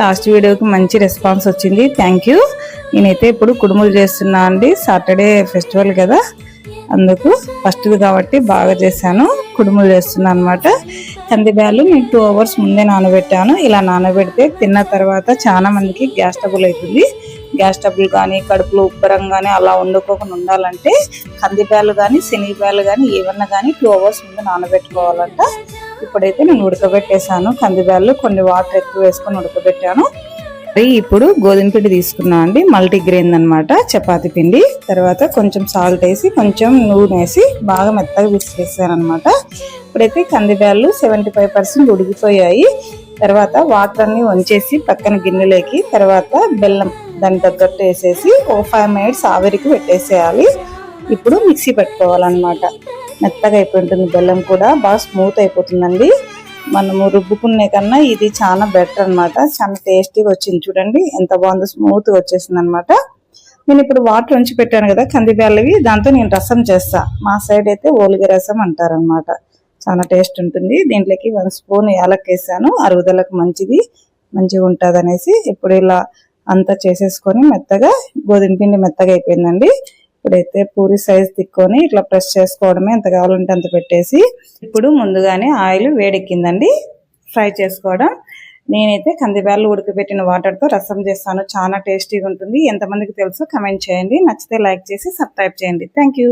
Last వీడియోకి మంచి response వచ్చింది, థ్యాంక్ యూ. నేనైతే ఇప్పుడు కుడుములు చేస్తున్నా అండి. సాటర్డే ఫెస్టివల్ కదా, అందుకు ఫస్ట్ది కాబట్టి బాగా చేశాను. కుడుములు చేస్తున్నా అనమాట. కందిబ్యాలు నేను 2 hours ముందే నానబెట్టాను. ఇలా నానబెడితే తిన్న తర్వాత చాలా మందికి గ్యాస్ ట్రబుల్ అవుతుంది. గ్యాస్ ట్రబుల్ కానీ కడుపులో ఉబ్బరం కానీ అలా వండుకోకుండా ఉండాలంటే కందిబ్యాలు కానీ శనగబ్యాలు కానీ ఏమన్నా కానీ 2 hours ముందు నానబెట్టుకోవాలంట. ఇప్పుడైతే నేను ఉడకబెట్టేశాను కందిబ్యాలు, కొన్ని వాటర్ ఎక్కువ వేసుకొని ఉడకబెట్టాను. ఇప్పుడు గోధుమ పిండి తీసుకున్నా అండి, మల్టీగ్రెయిన్ అనమాట, చపాతీ పిండి. తర్వాత కొంచెం సాల్ట్ వేసి కొంచెం నూనె వేసి బాగా మెత్తగా విసిరేసాను అనమాట. ఇప్పుడైతే కందిబ్యాలు 75% ఉడికిపోయాయి. తర్వాత వాటర్ అన్ని వంచేసి పక్కన గిన్నెలోకి, తర్వాత బెల్లం దాని తగ్గట్టు వేసేసి ఒక 5 minutes ఆవిరికి పెట్టేసేయాలి. ఇప్పుడు మిక్సీ పెట్టుకోవాలన్నమాట. మెత్తగా అయిపోతుంది, బెల్లం కూడా బాగా స్మూత్ అయిపోతుందండి. మనము రుబ్బుకునే కన్నా ఇది చాలా బెటర్ అనమాట. చాలా టేస్టీగా వచ్చింది, చూడండి ఎంత బాగుందో, స్మూత్గా వచ్చేసింది అనమాట. నేను ఇప్పుడు వాటర్ ఉంచి పెట్టాను కదా కందిబ్యాలవి, దాంతో నేను రసం చేస్తా. మా సైడ్ అయితే ఓలిగ రసం అంటారనమాట. చాలా టేస్ట్ ఉంటుంది. దీంట్లోకి 1 spoon యాలక్ వేసాను, అరుగుదలకు మంచిగా ఉంటుంది అనేసి. ఇప్పుడు ఇలా అంతా చేసేసుకొని మెత్తగా, గోధుమ పిండి మెత్తగా అయిపోయిందండి. ఇప్పుడైతే పూరి సైజ్ తిక్కొని ఇట్లా ప్రెస్ చేసుకోవడమే, ఎంత కావాలంటే అంత పెట్టేసి. ఇప్పుడు ముందుగానే ఆయిల్ వేడెక్కిందండి, ఫ్రై చేసుకోవడం. నేనైతే కందిబ్యాలు ఉడకబెట్టిన వాటర్తో రసం చేస్తాను, చాలా టేస్టీగా ఉంటుంది. ఎంతమందికి తెలుసో కమెంట్ చేయండి. నచ్చితే లైక్ చేసి సబ్స్క్రైబ్ చేయండి. Thank you.